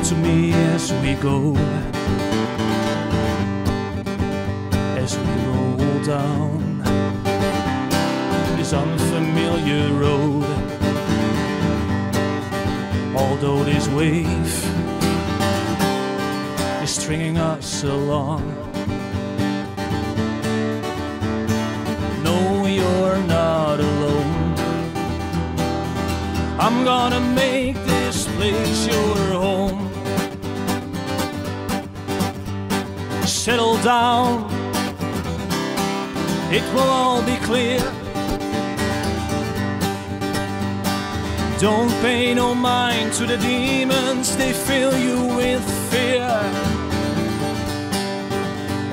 to me as we go, as we roll down this unfamiliar road. Although this wave is stringing us along, no, you're not alone. I'm gonna make this place your home. Settle down, it will all be clear. Don't pay no mind to the demons, they fill you with fear.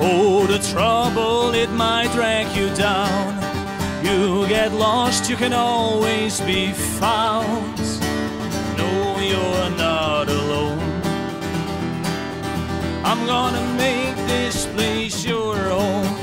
Oh, the trouble, it might drag you down. You get lost, you can always be found. No, you're not alone. I'm gonna make this place your home.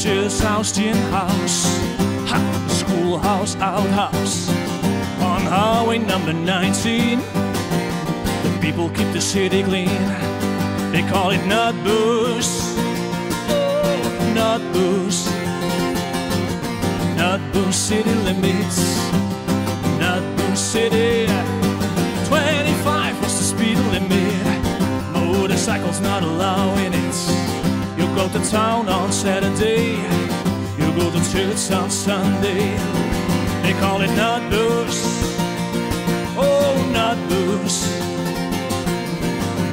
Church house, gin house, schoolhouse, outhouse, on highway number 19. The people keep the city clean. They call it Noardewyn. Oh, Noardewyn. Noardewyn city limits. Noardewyn city. 25 was the speed limit. Motorcycles not allowing it. You go to town on Saturday, you go to church on Sunday. They call it Noardewyn. Oh, Noardewyn.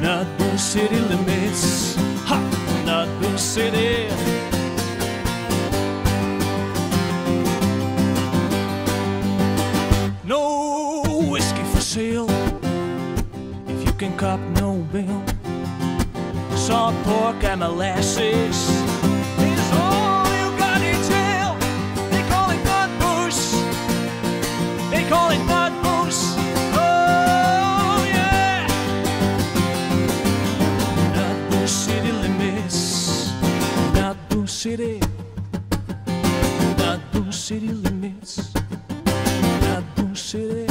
Noardewyn city limits. Ha! Noardewyn city. No whiskey for sale if you can cop no bill. Salt pork and molasses is all you got in jail. They call it Noardewyn. They call it Noardewyn. Oh yeah. Noardewyn city limits. Noardewyn city. Noardewyn city limits. Noardewyn city.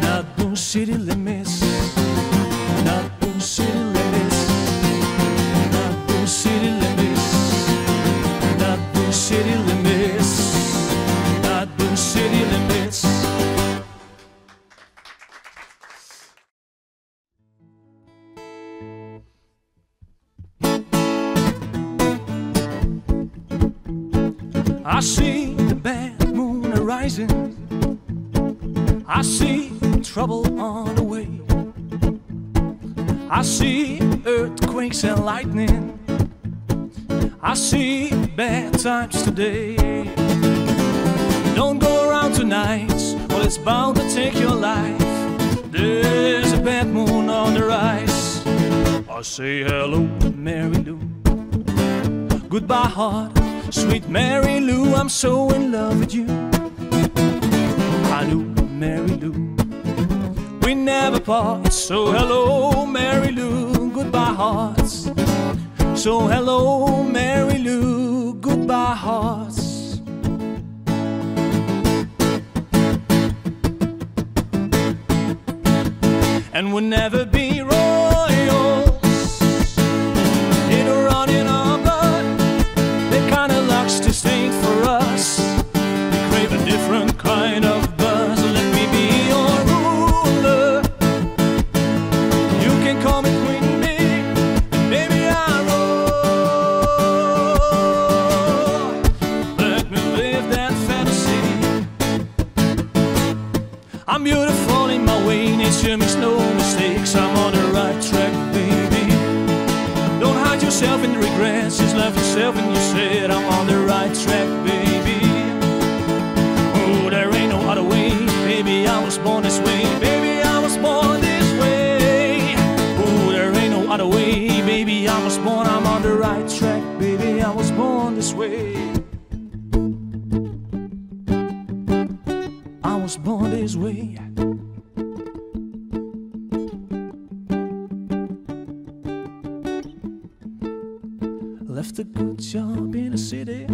Noardewyn city limits. Noardewyn city limits. City limits, Noardewyn city limits, Noardewyn city limits. I see the bad moon arising. I see trouble on the way. I see earthquakes and lightning. I see bad times today. Don't go around tonight, well, it's bound to take your life. There's a bad moon on the rise. I say hello, Mary Lou. Goodbye, heart, sweet Mary Lou. I'm so in love with you. Hello, Mary Lou. We never part, so hello, Mary Lou. Goodbye, hearts. So hello, Mary Lou, goodbye, hearts. And we'll never be royals in a running our blood. The kind of luck's too stained for us. We crave a different kind of buzz. Let me be your ruler. You can call me Queen Bee, and baby I roll. Let me live that fantasy. I'm beautiful in my way, nature makes no mistakes. I'm on the right track, baby. Don't hide yourself in regrets, just love yourself and you said I'm on the right track, baby. Oh, there ain't no other way, baby, I was born this way, baby. this way. I was born this way. Left a good job in the city,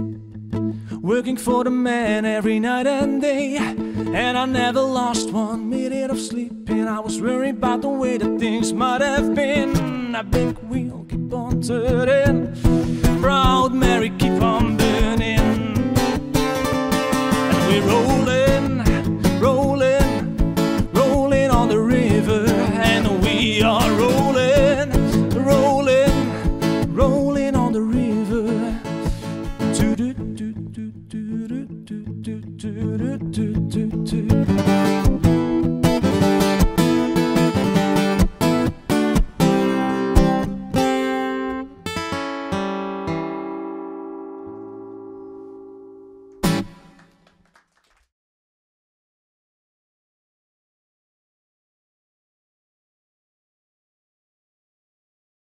working for the man every night and day. And I never lost 1 minute of sleeping. I was worried about the way that things might have been. A big wheel keep on turning, Proud Mary keep on burning, and we're rolling.